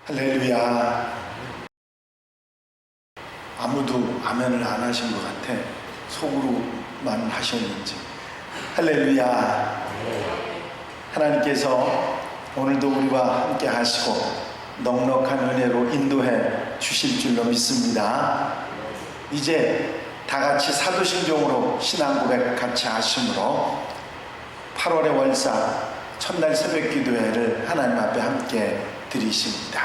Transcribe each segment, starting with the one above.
할렐루야. 아무도 아멘을 안 하신 것 같아. 속으로만 하셨는지. 할렐루야. 하나님께서 오늘도 우리와 함께 하시고 넉넉한 은혜로 인도해 주실 줄로 믿습니다. 이제 다 같이 사도신경으로 신앙 고백 같이 하심으로 8월의 월사 첫날 새벽기도회를 하나님 앞에 함께 드리십니다.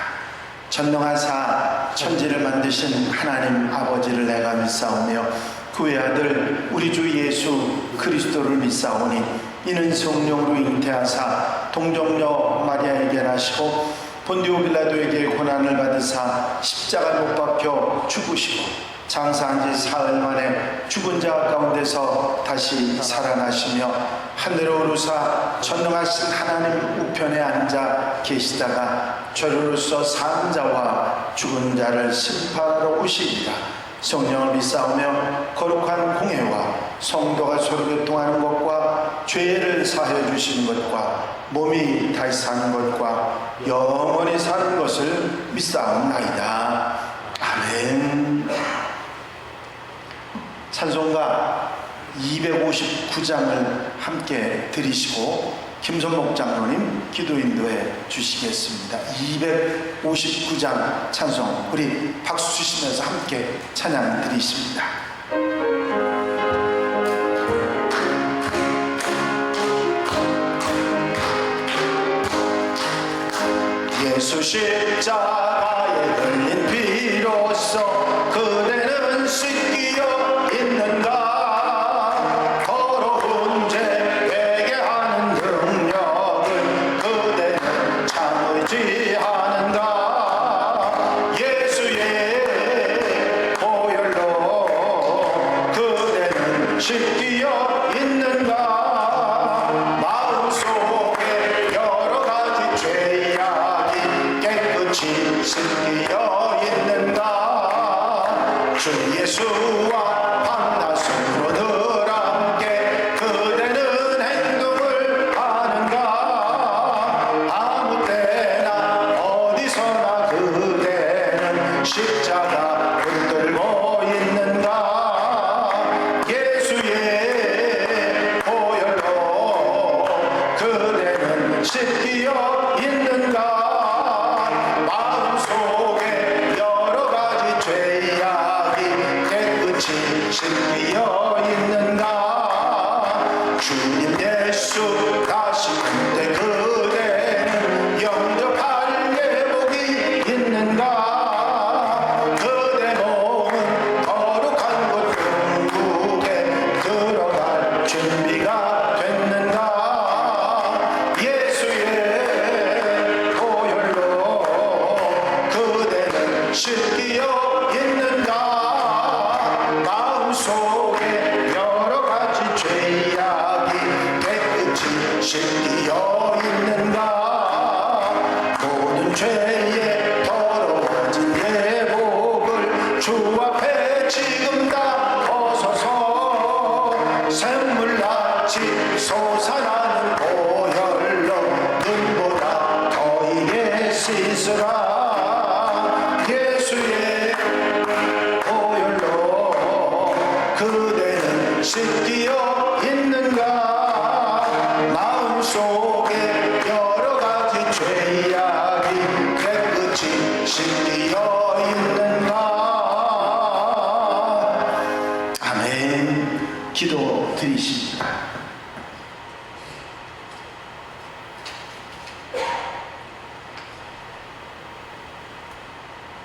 전능하사 천지를 만드신 하나님 아버지를 내가 믿사오며 그 외아들 우리 주 예수 그리스도를 믿사오니 이는 성령으로 잉태하사 동정녀 마리아에게 나시고 본디오 빌라도에게 고난을 받으사 십자가 못 박혀 죽으시고 장사한 지 사흘 만에 죽은 자 가운데서 다시 살아나시며 하늘에 오르사 전능하신 하나님 우편에 앉아 계시다가 저로서 산 자와 죽은 자를 심판하러 오시리라. 성령을 믿사오며 거룩한 공회와 성도가 서로 교통하는 것과 죄를 사하여 주시는 것과 몸이 다시 사는 것과 영원히 사는 것을 믿사옵나이다. 아멘. 찬송가 259장을 함께 드리시고 김선목 장로님 기도 인도해 주시겠습니다. 259장 찬송 우리 박수 치시면서 함께 찬양 드리십니다. 예수 십자가에 흘린 피로써 그대는 씻기어 있는가. 더러운 죄 되게 하는 능력을 그대는 참 의지하는가. 예수의 보혈로 그대는 씻기어 있는가. 마음속에 여러 가지 죄악이 깨끗이 씻기어 있는가. 주 예수와 밤낮으로 늘 함께 그대는 행동을 하는가. 아무 때나 어디서나 그대는 십자가 붙들고 있는가. 예수의 보혈로 그대는 씻기어 있는가. 마음속에 여러 가지 죄악이 깨끗이 씻기어 있는가. 주님 예수 다시 그때 그대는 영접할 예복이 있는가. 그대 몸은 거룩한 곳 천국에 들어갈 준비가 됐는가. 예수의 보혈로 그대는 씻기어 있는가. 마음속에 여러 가지 죄악이 깨끗이 씻기어 있는가. 모든 죄에 더러워진 예복을 주 앞에 지금 다 벗어서 샘물같이 솟아나는 보혈로 눈보다 더 이게 씻으라. 예수의 보혈로 그대는 씻기어 있는가. 마음속에 여러 가지 죄악이 깨끗이 씻기어 있는가. 아멘. 기도 드리십니다.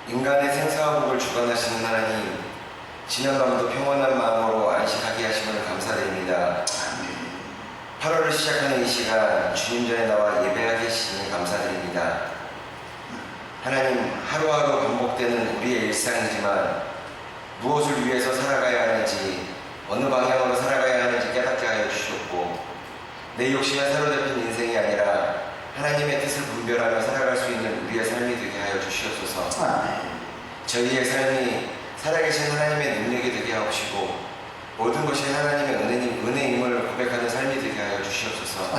인간의 생사와 복을 주관하시는 하나님, 지난 밤도 평온한 마음으로 안식하게 하심을 감사드립니다. 8월을 시작하는 이 시간 주님 전에 나와 예배하게 하시니 감사드립니다. 하나님, 하루하루 반복되는 우리의 일상이지만 무엇을 위해서 살아가야 하는지, 어느 방향으로 살아가야 하는지 깨닫게 하여 주셨고, 내 욕심에 사로잡힌 인생이 아니라 하나님의 뜻을 분별하며 살아갈 수 있는 우리의 삶이 되게 하여 주시옵소서. 저희의 삶이 살아계신 하나님의 능력이 되게 하옵시고 모든 것이 하나님의 은혜임을 고백하는 삶이 되게 하여 주시옵소서.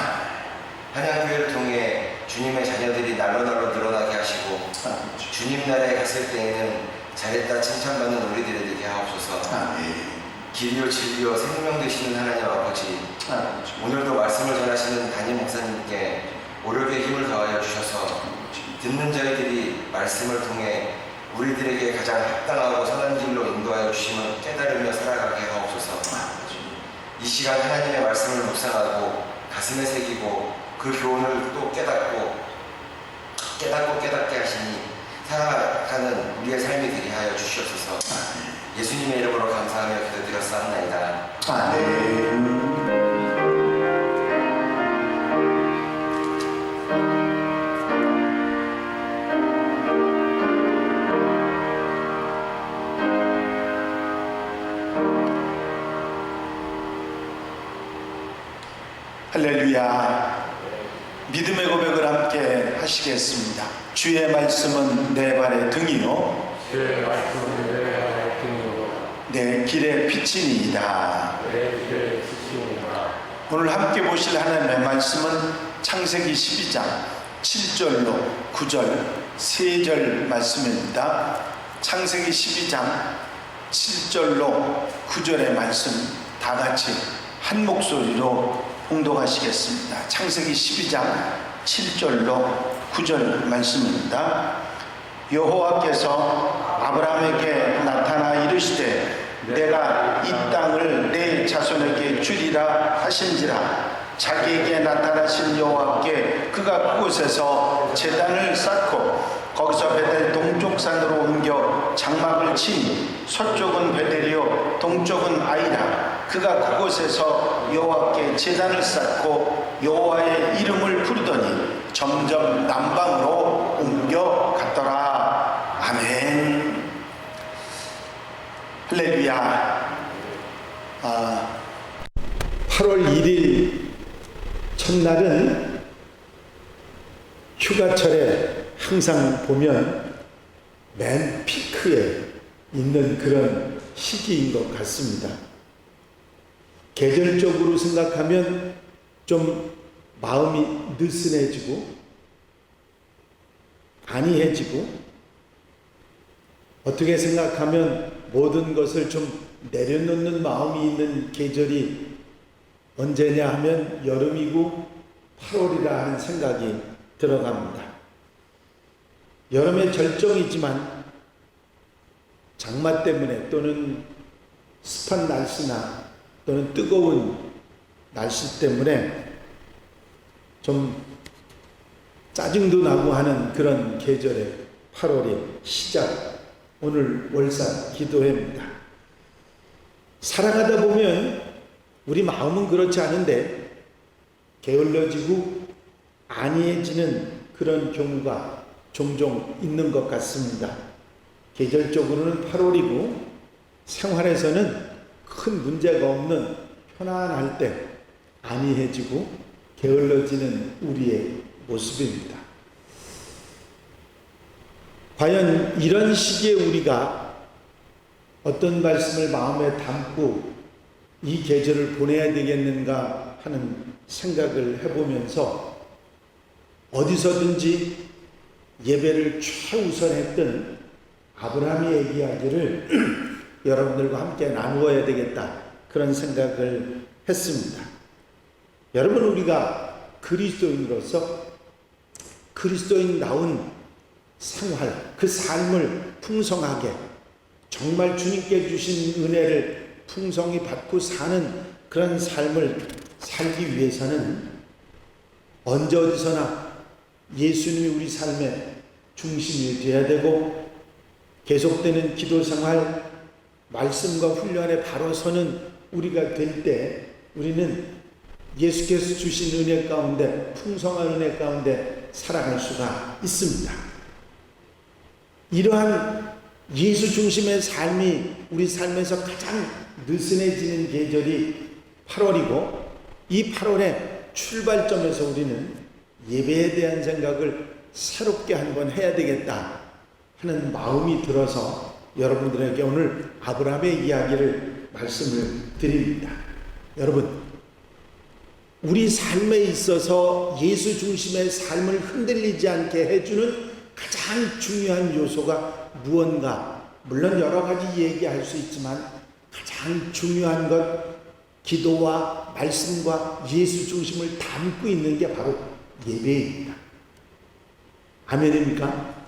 한양교회를 통해 주님의 자녀들이 날로 늘어나게 하시고 아버지. 주님 나라에 갔을 때에는 잘했다 칭찬받는 우리들이 되게 하옵소서. 아멘. 길이요 진리요 생명 되시는 하나님 아버지, 아버지. 오늘도 말씀을 전하시는 담임 목사님께 오력의 힘을 더하여 주셔서 듣는 저희들이 말씀을 통해 우리들에게 가장 합당하고 선한 길로 인도하여 주심을 깨달으며 살아가게 하옵소서. 이 시간 하나님의 말씀을 묵상하고 가슴에 새기고 그 교훈을 또 깨닫게 하시니 살아가는 우리의 삶이 되게 하여 주시옵소서. 예수님의 이름으로 감사하며 기도드렸사옵나이다. 아멘. 할렐루야. 믿음의 고백을 함께 하시겠습니다. 주의 말씀은 내 발의 등이요 주의 말씀은 내 발의 등이요 내 길의 빛이니이다. 내 길의 빛이니이다. 오늘 함께 보실 하나님의 말씀은 창세기 12장 7절로 9절 3절 말씀입니다. 창세기 12장 7절로 9절의 말씀 다 같이 한 목소리로 봉독하시겠습니다. 창세기 12장 7절로 9절 말씀입니다. 여호와께서 아브라함에게 나타나 이르시되 내가 이 땅을 내 자손에게 주리라 하신지라. 자기에게 나타나신 여호와께 그가 그곳에서 제단을 쌓고 거기서 베델 동쪽 산으로 옮겨 장막을 치니 서쪽은 베델이요 동쪽은 아이라. 그가 그곳에서 여호와께 제단을 쌓고 여호와의 이름을 부르더니 점점 남방으로 옮겨갔더라. 아멘. 할렐루야. 8월 1일 첫날은 휴가철에 항상 보면 맨 피크에 있는 그런 시기인 것 같습니다. 계절적으로 생각하면 좀 마음이 느슨해지고 안이해지고, 어떻게 생각하면 모든 것을 좀 내려놓는 마음이 있는 계절이 언제냐 하면 여름이고 8월이라 하는 생각이 들어갑니다. 여름의 절정이지만 장마 때문에 또는 습한 날씨나 또는 뜨거운 날씨 때문에 좀 짜증도 나고 하는 그런 계절의 8월의 시작, 오늘 월산 기도회입니다. 살아가다 보면 우리 마음은 그렇지 않은데 게을러지고 안이해지는 그런 경우가 종종 있는 것 같습니다. 계절적으로는 8월이고 생활에서는 큰 문제가 없는 편안할 때 안이해지고 게을러지는 우리의 모습입니다. 과연 이런 시기에 우리가 어떤 말씀을 마음에 담고 이 계절을 보내야 되겠는가 하는 생각을 해보면서 어디서든지 예배를 최우선했던 아브라함의 이야기를 여러분들과 함께 나누어야 되겠다, 그런 생각을 했습니다. 여러분, 우리가 그리스도인으로서 그리스도인다운 생활, 그 삶을 풍성하게 정말 주님께 주신 은혜를 풍성히 받고 사는 그런 삶을 살기 위해서는 언제 어디서나 예수님이 우리 삶의 중심이 되어야 되고, 계속되는 기도 생활, 말씀과 훈련에 바로 서는 우리가 될 때 우리는 예수께서 주신 은혜 가운데, 풍성한 은혜 가운데 살아갈 수가 있습니다. 이러한 예수 중심의 삶이 우리 삶에서 가장 느슨해지는 계절이 8월이고, 이 8월의 출발점에서 우리는 예배에 대한 생각을 새롭게 한번 해야 되겠다 하는 마음이 들어서 여러분들에게 오늘 아브라함의 이야기를 말씀을 드립니다. 여러분, 우리 삶에 있어서 예수 중심의 삶을 흔들리지 않게 해주는 가장 중요한 요소가 무언가, 물론 여러 가지 얘기할 수 있지만 가장 중요한 것, 기도와 말씀과 예수 중심을 담고 있는 게 바로 예배입니다. 아멘입니까?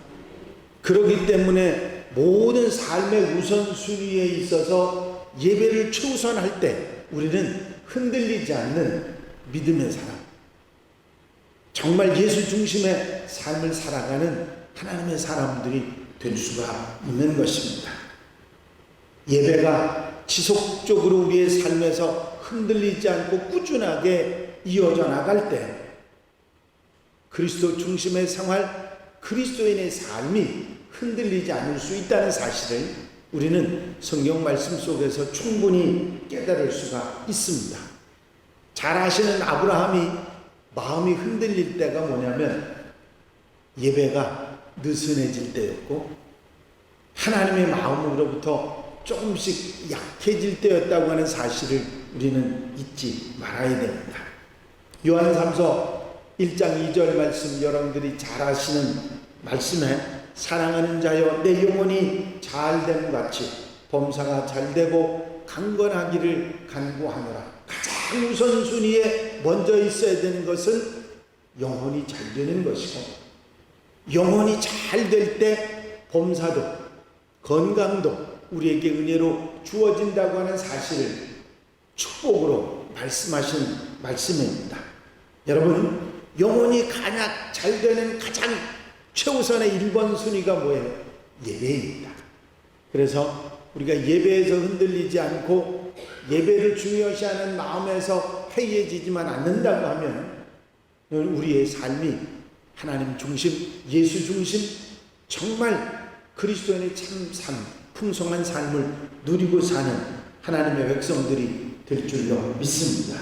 그렇기 때문에 모든 삶의 우선순위에 있어서 예배를 최우선할 때 우리는 흔들리지 않는 믿음의 사람, 정말 예수 중심의 삶을 살아가는 하나님의 사람들이 될 수가 있는 것입니다. 예배가 지속적으로 우리의 삶에서 흔들리지 않고 꾸준하게 이어져 나갈 때 그리스도 중심의 생활, 그리스도인의 삶이 흔들리지 않을 수 있다는 사실을 우리는 성경 말씀 속에서 충분히 깨달을 수가 있습니다. 잘 아시는 아브라함이 마음이 흔들릴 때가 뭐냐면 예배가 느슨해질 때였고 하나님의 마음으로부터 조금씩 약해질 때였다고 하는 사실을 우리는 잊지 말아야 됩니다. 요한 3서 1장 2절 말씀, 여러분들이 잘 아시는 말씀에 사랑하는 자여 내 영혼이 잘됨 같이 범사가 잘되고 강건하기를 간구하노라. 가장 우선순위에 먼저 있어야 되는 것은 영혼이 잘 되는 것이고, 영혼이 잘 될 때 범사도 건강도 우리에게 은혜로 주어진다고 하는 사실을 축복으로 말씀하신 말씀입니다. 여러분, 영혼이 가장 잘 되는 가장 최우선의 1번 순위가 뭐예요? 예배입니다. 그래서 우리가 예배에서 흔들리지 않고 예배를 중요시하는 마음에서 해이해지지만 않는다고 하면 우리의 삶이 하나님 중심, 예수 중심, 정말 그리스도인의 참 삶, 풍성한 삶을 누리고 사는 하나님의 백성들이 될 줄로 믿습니다.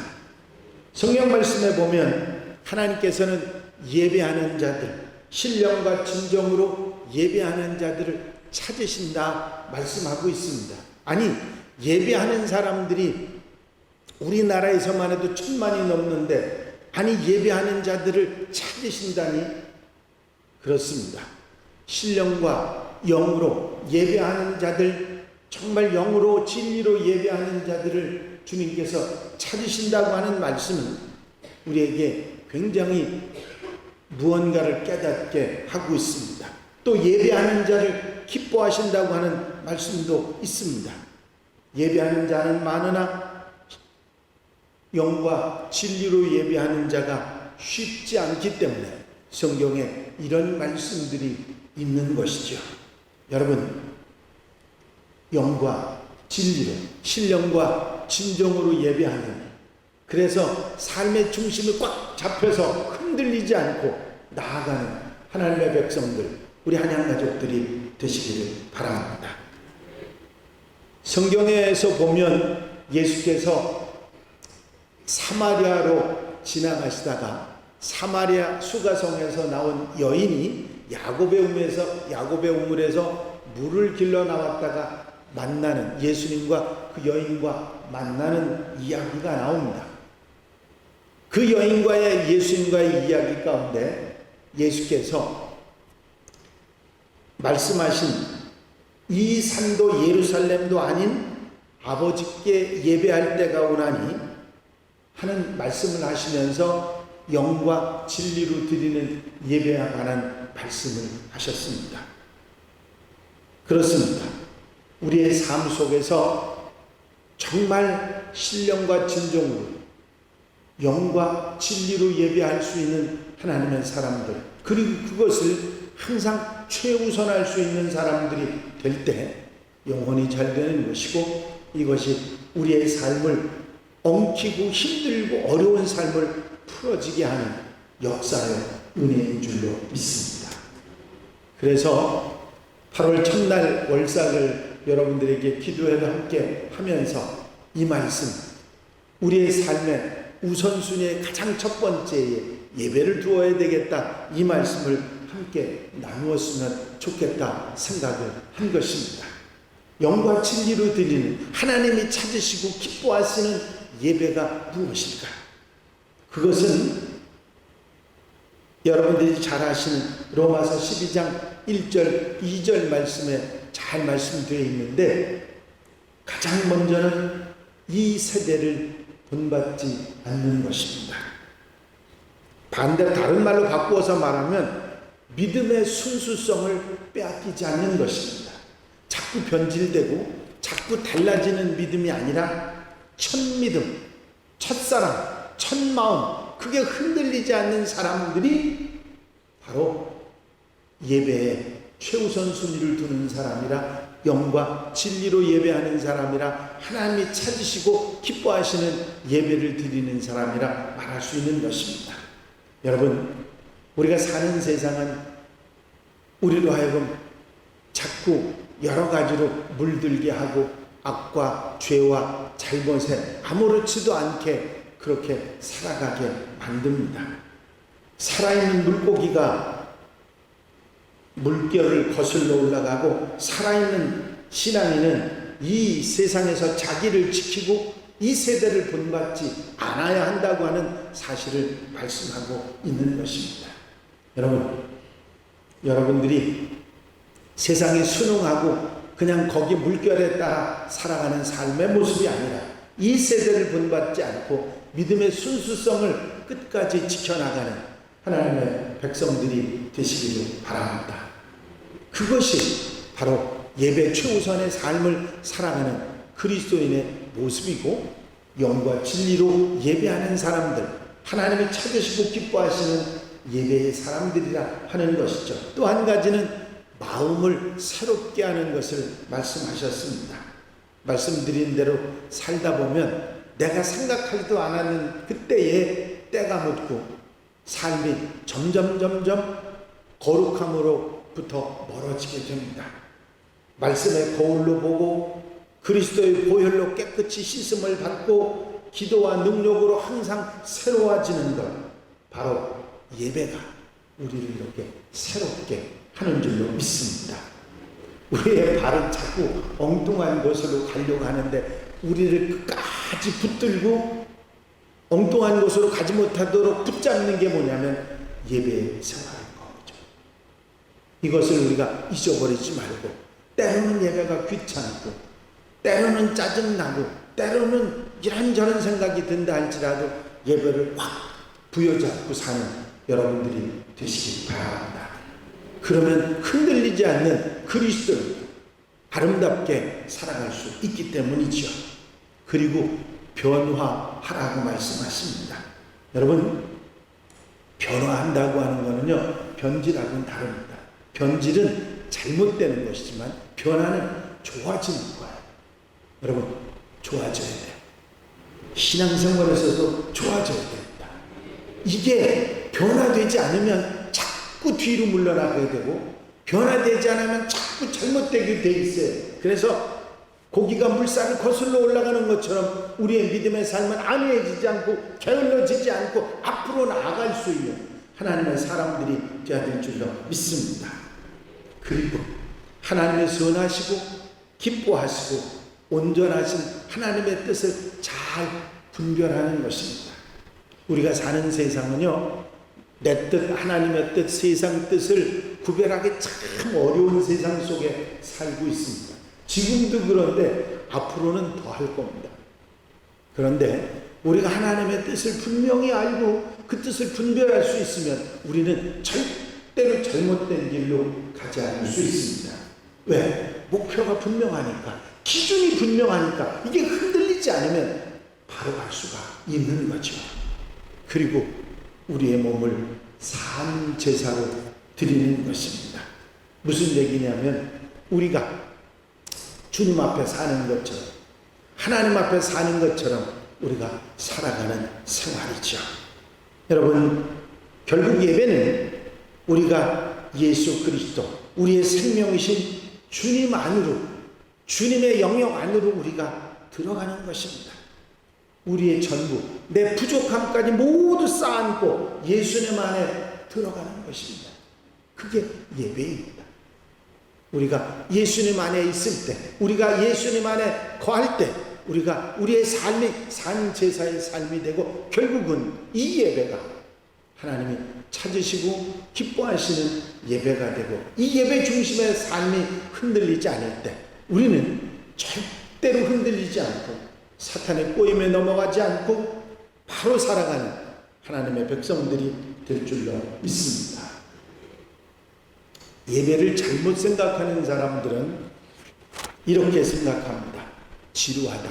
성경 말씀에 보면 하나님께서는 예배하는 자들, 신령과 진정으로 예배하는 자들을 찾으신다 말씀하고 있습니다. 아니, 예배하는 사람들이 우리나라에서만 해도 1000만이 넘는데 아니 예배하는 자들을 찾으신다니? 그렇습니다. 신령과 영으로 예배하는 자들, 정말 영으로 진리로 예배하는 자들을 주님께서 찾으신다고 하는 말씀은 우리에게 굉장히 무언가를 깨닫게 하고 있습니다. 또 예배하는 자를 기뻐하신다고 하는 말씀도 있습니다. 예배하는 자는 많으나 영과 진리로 예배하는 자가 쉽지 않기 때문에 성경에 이런 말씀들이 있는 것이죠. 여러분, 영과 진리로, 신령과 진정으로 예배하는, 그래서 삶의 중심이 꽉 잡혀서 흔들리지 않고 나아가는 하나님의 백성들, 우리 한양 가족들이 되시기를 바랍니다. 성경에서 보면 예수께서 사마리아로 지나가시다가 사마리아 수가성에서 나온 여인이 야곱의 우물에서 물을 길러 나왔다가 만나는, 예수님과 그 여인과 만나는 이야기가 나옵니다. 그 여인과의 예수님과의 이야기 가운데 예수께서 말씀하신 이 산도 예루살렘도 아닌 아버지께 예배할 때가 오나니 하는 말씀을 하시면서 영과 진리로 드리는 예배에 관한 말씀을 하셨습니다. 그렇습니다. 우리의 삶 속에서 정말 신령과 진정으로 영과 진리로 예배할 수 있는 하나님의 사람들, 그리고 그것을 항상 최우선할 수 있는 사람들이 될 때 영혼이 잘 되는 것이고, 이것이 우리의 삶을 엉키고 힘들고 어려운 삶을 풀어지게 하는 역사의 은혜인 줄로 믿습니다. 그래서 8월 첫날 월삭을 여러분들에게 기도회를 함께 하면서 이 말씀, 우리의 삶의 우선순위의 가장 첫 번째에 예배를 두어야 되겠다, 이 말씀을 함께 나누었으면 좋겠다 생각을 한 것입니다. 영과 진리로 드리는, 하나님이 찾으시고 기뻐하시는 예배가 무엇일까? 그것은 여러분들이 잘 아시는 로마서 12장 1절 2절 말씀에 잘 말씀되어 있는데, 가장 먼저는 이 세대를 본받지 않는 것입니다. 반대로 다른 말로 바꾸어서 말하면 믿음의 순수성을 빼앗기지 않는 것입니다. 자꾸 변질되고 자꾸 달라지는 믿음이 아니라 첫 믿음, 첫사랑, 첫 마음, 그게 흔들리지 않는 사람들이 바로 예배에 최우선 순위를 두는 사람이라, 영과 진리로 예배하는 사람이라, 하나님이 찾으시고 기뻐하시는 예배를 드리는 사람이라 말할 수 있는 것입니다. 여러분, 우리가 사는 세상은 우리로 하여금 자꾸 여러 가지로 물들게 하고 악과 죄와 잘못에 아무렇지도 않게 그렇게 살아가게 만듭니다. 살아있는 물고기가 물결을 거슬러 올라가고, 살아있는 신앙인은 이 세상에서 자기를 지키고 이 세대를 본받지 않아야 한다고 하는 사실을 말씀하고 있는 것입니다. 여러분들이 세상에 순응하고 그냥 거기 물결에 따라 살아가는 삶의 모습이 아니라 이 세대를 본받지 않고 믿음의 순수성을 끝까지 지켜나가는 하나님의 백성들이 되시기를 바랍니다. 그것이 바로 예배 최우선의 삶을 살아가는 그리스도인의 모습이고, 영과 진리로 예배하는 사람들, 하나님이 찾으시고 기뻐하시는 예배의 사람들이라 하는 것이죠. 또 한 가지는 마음을 새롭게 하는 것을 말씀하셨습니다. 말씀드린 대로 살다 보면 내가 생각하지도 않았는 그때에 때가 묻고 삶이 점점 거룩함으로부터 멀어지게 됩니다. 말씀의 거울로 보고 그리스도의 보혈로 깨끗이 씻음을 받고 기도와 능력으로 항상 새로워지는 것, 바로 예배가 우리를 이렇게 새롭게 하는 줄로 믿습니다. 우리의 발은 자꾸 엉뚱한 곳으로 가려고 하는데, 우리를 끝까지 붙들고 엉뚱한 곳으로 가지 못하도록 붙잡는 게 뭐냐면 예배의 생활인 거죠. 이것을 우리가 잊어버리지 말고, 때로는 예배가 귀찮고, 때로는 짜증나고, 때로는 이런저런 생각이 든다 할지라도 예배를 확 부여잡고 사는 여러분들이 되시기 바랍니다. 그러면 흔들리지 않는 그리스도를 아름답게 살아갈 수 있기 때문이죠. 그리고 변화하라고 말씀하십니다. 여러분, 변화한다고 하는 것은요, 변질하고는 다릅니다. 변질은 잘못되는 것이지만 변화는 좋아지는 거예요. 여러분, 좋아져야 돼요. 신앙생활에서도 좋아져야 됩니다. 이게 변화되지 않으면 자꾸 뒤로 물러나게 되고, 변화되지 않으면 자꾸 잘못되게 돼 있어요. 그래서 고기가 물살을 거슬러 올라가는 것처럼 우리의 믿음의 삶은 안해지지 않고 게을러지지 않고 앞으로 나아갈 수 있는 하나님의 사람들이 되어야 될 줄로 믿습니다. 그리고 하나님의 선하시고 기뻐하시고 온전하신 하나님의 뜻을 잘 분별하는 것입니다. 우리가 사는 세상은요, 내 뜻, 하나님의 뜻, 세상 뜻을 구별하기 참 어려운 세상 속에 살고 있습니다. 지금도 그런데 앞으로는 더 할 겁니다. 그런데 우리가 하나님의 뜻을 분명히 알고 그 뜻을 분별할 수 있으면 우리는 절대로 잘못된 길로 가지 않을 수 있습니다. 왜? 목표가 분명하니까, 기준이 분명하니까, 이게 흔들리지 않으면 바로 갈 수가 있는 거죠. 그리고 우리의 몸을 산 제사로 드리는 것입니다. 무슨 얘기냐면, 우리가 주님 앞에 사는 것처럼, 하나님 앞에 사는 것처럼 우리가 살아가는 생활이죠. 여러분, 결국 예배는 우리가 예수 그리스도, 우리의 생명이신 주님 안으로, 주님의 영역 안으로 우리가 들어가는 것입니다. 우리의 전부, 내 부족함까지 모두 쌓아안고 예수님 안에 들어가는 것입니다. 그게 예배입니다. 우리가 예수님 안에 있을 때, 우리가 예수님 안에 거할 때 우리가 우리의 삶이 산제사의 삶이 되고 결국은 이 예배가 하나님이 찾으시고 기뻐하시는 예배가 되고 이 예배 중심의 삶이 흔들리지 않을 때 우리는 절대로 흔들리지 않고 사탄의 꼬임에 넘어가지 않고 바로 살아가는 하나님의 백성들이 될 줄로 믿습니다. 예배를 잘못 생각하는 사람들은 이렇게 생각합니다. 지루하다.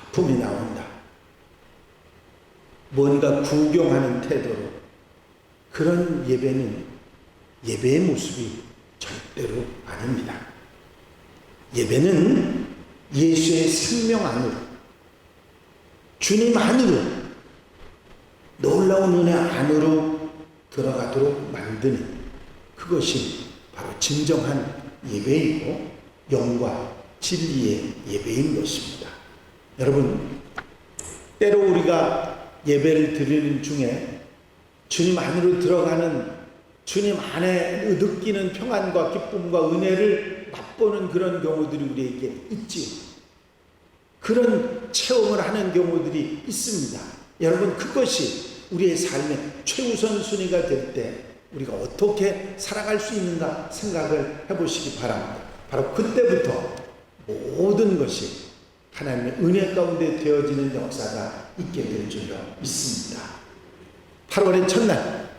아픔이 나온다. 뭔가 구경하는 태도로. 그런 예배는 예배의 모습이 절대로 아닙니다. 예배는 예수의 생명 안으로, 주님 안으로, 놀라운 은혜 안으로 들어가도록 만드는 그것이 바로 진정한 예배이고 영과 진리의 예배인 것입니다. 여러분, 때로 우리가 예배를 드리는 중에 주님 안으로 들어가는, 주님 안에 느끼는 평안과 기쁨과 은혜를 맛보는 그런 경우들이 우리에게 있지요. 그런 체험을 하는 경우들이 있습니다. 여러분, 그것이 우리의 삶의 최우선 순위가 될 때 우리가 어떻게 살아갈 수 있는가 생각을 해보시기 바랍니다. 바로 그때부터 모든 것이 하나님의 은혜 가운데 되어지는 역사가 있게 될 줄로 믿습니다. 8월의 첫날,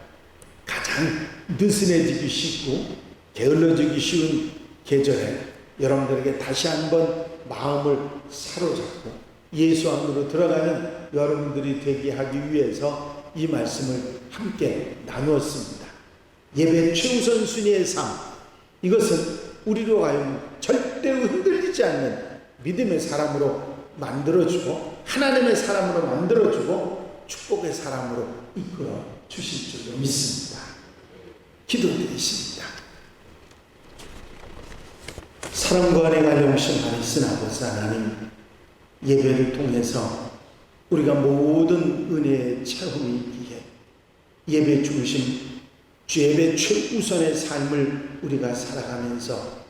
가장 느슨해지기 쉽고 게을러지기 쉬운 계절에 여러분들에게 다시 한번 마음을 사로잡고 예수 안으로 들어가는 여러분들이 되게 하기 위해서 이 말씀을 함께 나누었습니다. 예배 최우선 순위의 삶, 이것은 우리로 하여금 절대로 흔들리지 않는 믿음의 사람으로 만들어주고 하나님의 사람으로 만들어주고 축복의 사람으로 이끌어 주실 줄로 믿습니다. 기도드리십니다. 사랑과 은혜가 영심하신 아버지 하나님, 예배를 통해서 우리가 모든 은혜의 체험이 있기에 예배 중심, 예배 최우선의 삶을 우리가 살아가면서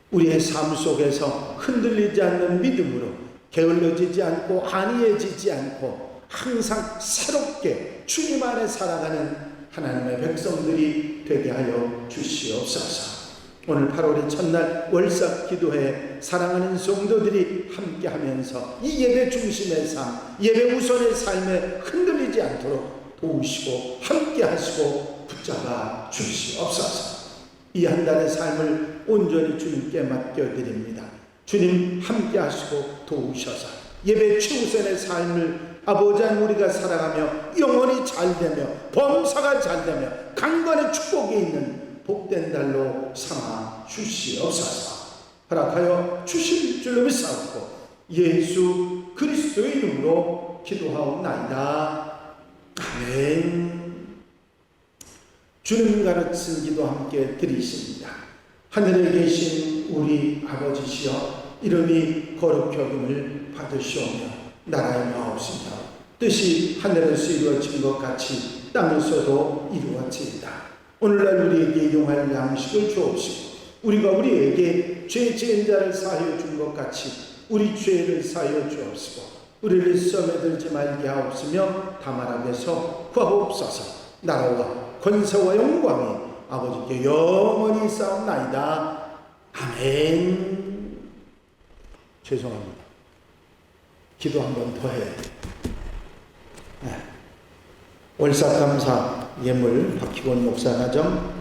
우리의 삶 속에서 흔들리지 않는 믿음으로 게을러지지 않고 안이해지지 않고 항상 새롭게 주님 안에 살아가는 하나님의 백성들이 되게 하여 주시옵소서. 오늘 8월의 첫날 월삭 기도회에 사랑하는 성도들이 함께하면서 이 예배 중심의 삶, 예배 우선의 삶에 흔들리지 않도록 도우시고 함께하시고 붙잡아 주시옵소서. 이 한 달의 삶을 온전히 주님께 맡겨드립니다. 주님 함께하시고 도우셔서 예배 최우선의 삶을 아버지 하나님 우리가 살아가며 영혼이 잘되며 범사가 잘되며 강건의 축복이 있는 복된 달로 삼아 주시옵소서. 허락하여 주실 줄로 믿사옵고 예수 그리스도의 이름으로 기도하옵나이다. 아멘. 주님 가르친 기도 함께 드리십니다. 하늘에 계신 우리 아버지시여, 이름이 거룩히 여김을 받으시오며 나라의 마옵시며 뜻이 하늘에서 이루어진 것 같이 땅에서도 이루어지이다. 오늘날 우리에게 용할 양식을 주옵시고 우리가 우리에게 죄 지은 자를 사하여 준 것 같이 우리 죄를 사하여 주옵시고 우리를 시험에 들지 말게 하옵시며 다만 악에서 구하옵소서. 나라와 권세와 영광이 아버지께 영원히 싸움나이다. 아멘. 죄송합니다. 기도 한 번 더 해야 돼요. 월삭감사 예물 박희곤 목사 가정,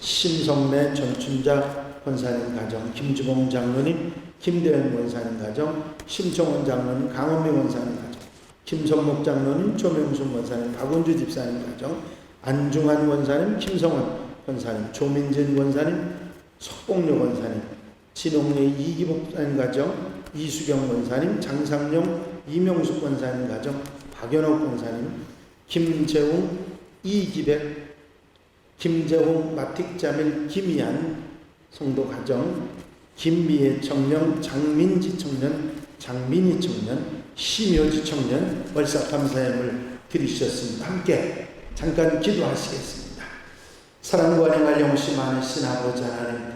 심성래 전춘자 권사님 가정, 김주봉 장로님, 김대현 원사님 가정, 심청원 장로님, 강원미 원사님 가정, 김선목 장로님, 조명순 원사님, 박원주 집사님 가정, 안중환 원사님, 김성원 원사님, 조민진 원사님, 석봉료 원사님, 진홍래 이기복 원사님 가정, 이수경 원사님, 장상용 이명숙 원사님 가정, 박연옥 원사님, 김재웅 이기백, 김재웅 마틱자밀 김희안 성도 가정, 김미애 청년, 장민지 청년, 장민희 청년, 심효지 청년 월삭감사예물 드리셨습니다. 함께 잠깐 기도하시겠습니다. 사랑과 행할 영시 많으신 아버지 하나님,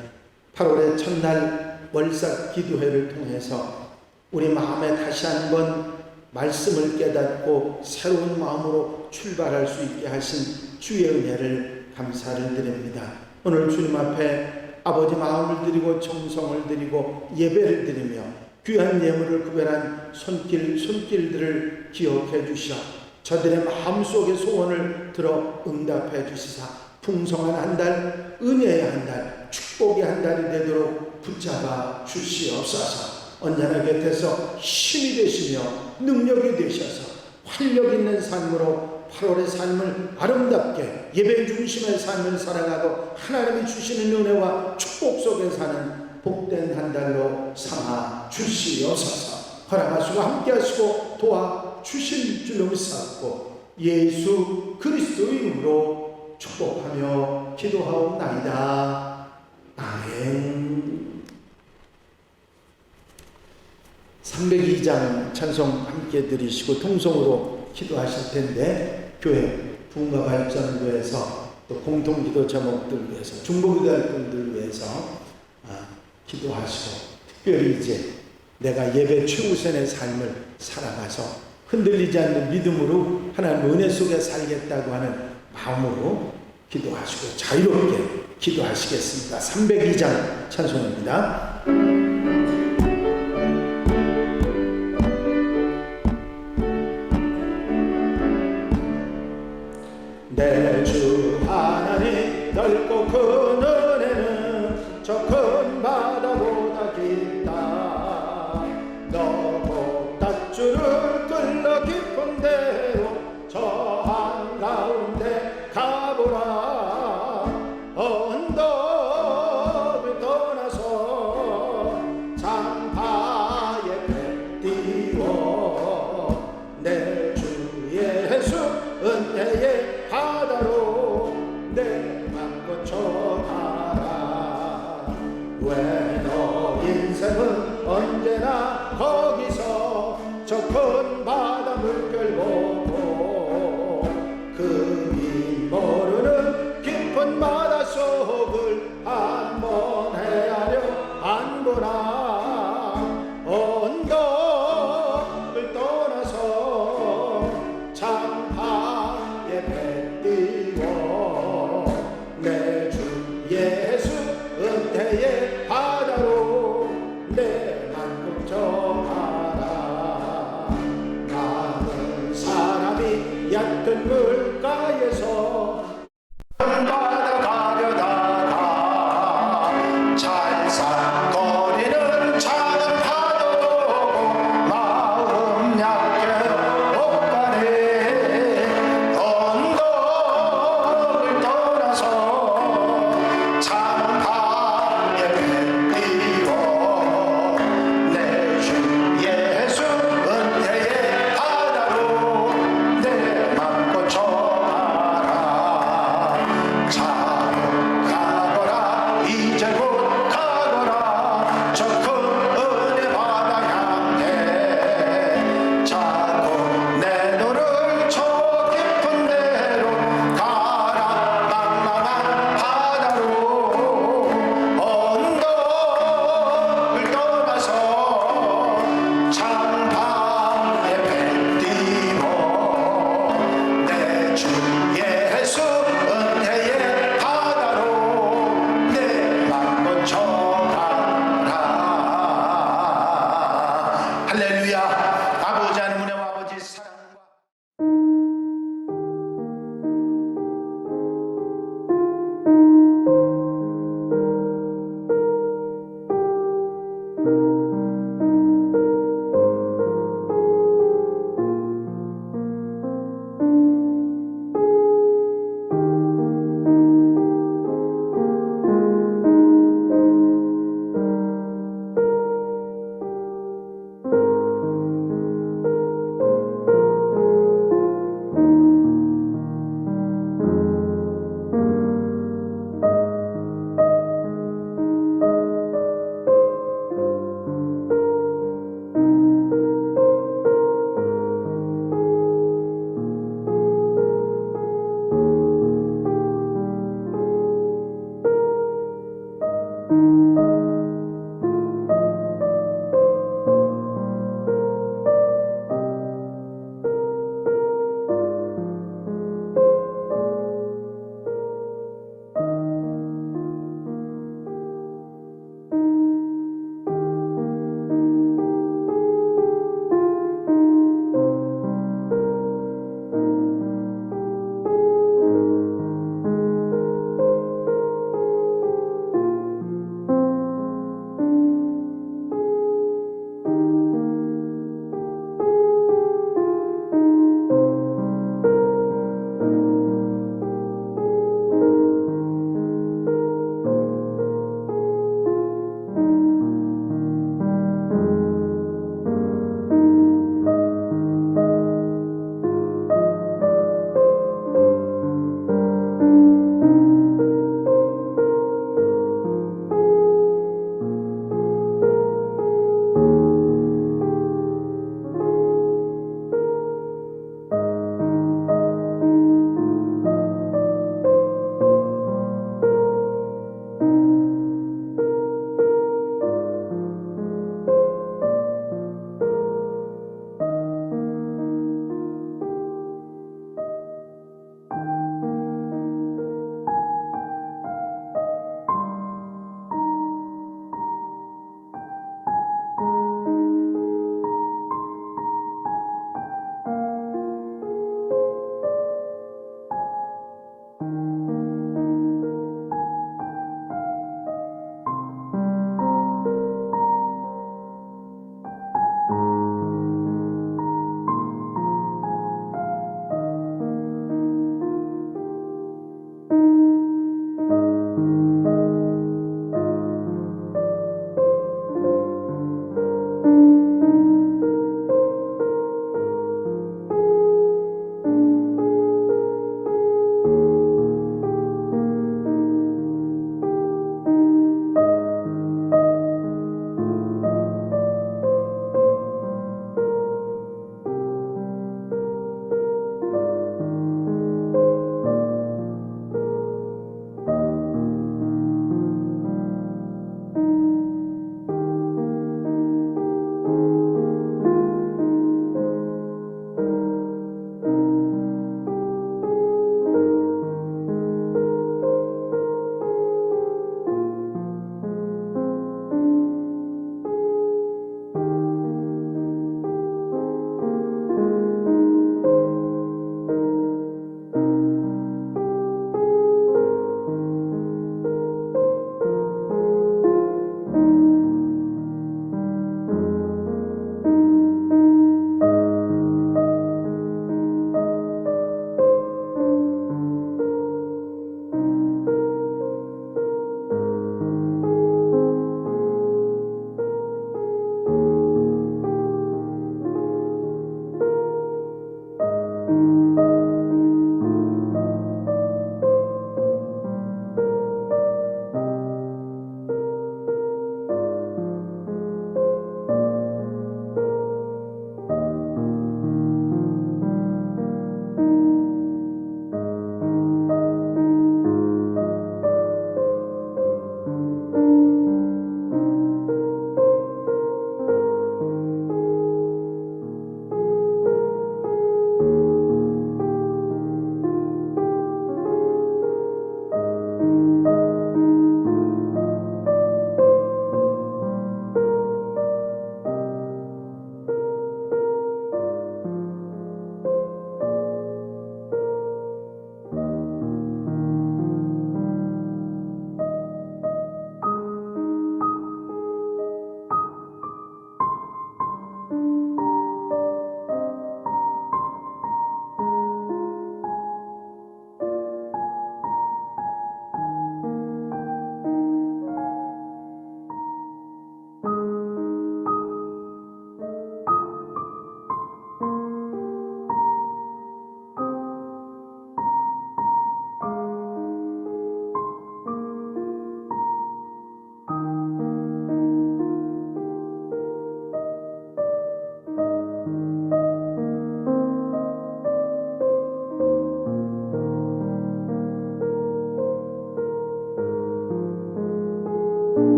8월의 첫날 월삭 기도회를 통해서 우리 마음에 다시 한번 말씀을 깨닫고 새로운 마음으로 출발할 수 있게 하신 주의 은혜를 감사를 드립니다. 오늘 주님 앞에 아버지 마음을 드리고 정성을 드리고 예배를 드리며 귀한 예물을 구별한 손길들을 기억해 주시어 저들의 마음속의 소원을 들어 응답해 주시사 풍성한 한 달, 은혜의 한 달, 축복의 한 달이 되도록 붙잡아 주시옵소서. 언제나 곁에서 힘이 되시며 능력이 되셔서 활력 있는 삶으로 8월의 삶을 아름답게 예배 중심의 삶을 살아가고 하나님이 주시는 은혜와 축복 속에 사는 복된 한 달로 삼아 주시옵소서. 허락하시고 함께하시고 도와주실 줄로 믿사옵고 예수 그리스도 이름으로 축복하며 기도하옵나이다. 아멘. 302장 찬송 함께 드리시고 통성으로 기도하실 텐데 교회 부흥과 발전을 위해서 또 공통기도 제목들 위해서 중보기도할 분들 위해서 기도하시고 특별히 이제 내가 예배 최우선의 삶을 살아가서 흔들리지 않는 믿음으로 하나님 은혜 속에 살겠다고 하는 마음으로 기도하시고 자유롭게 기도하시겠습니다. 302장 찬송입니다.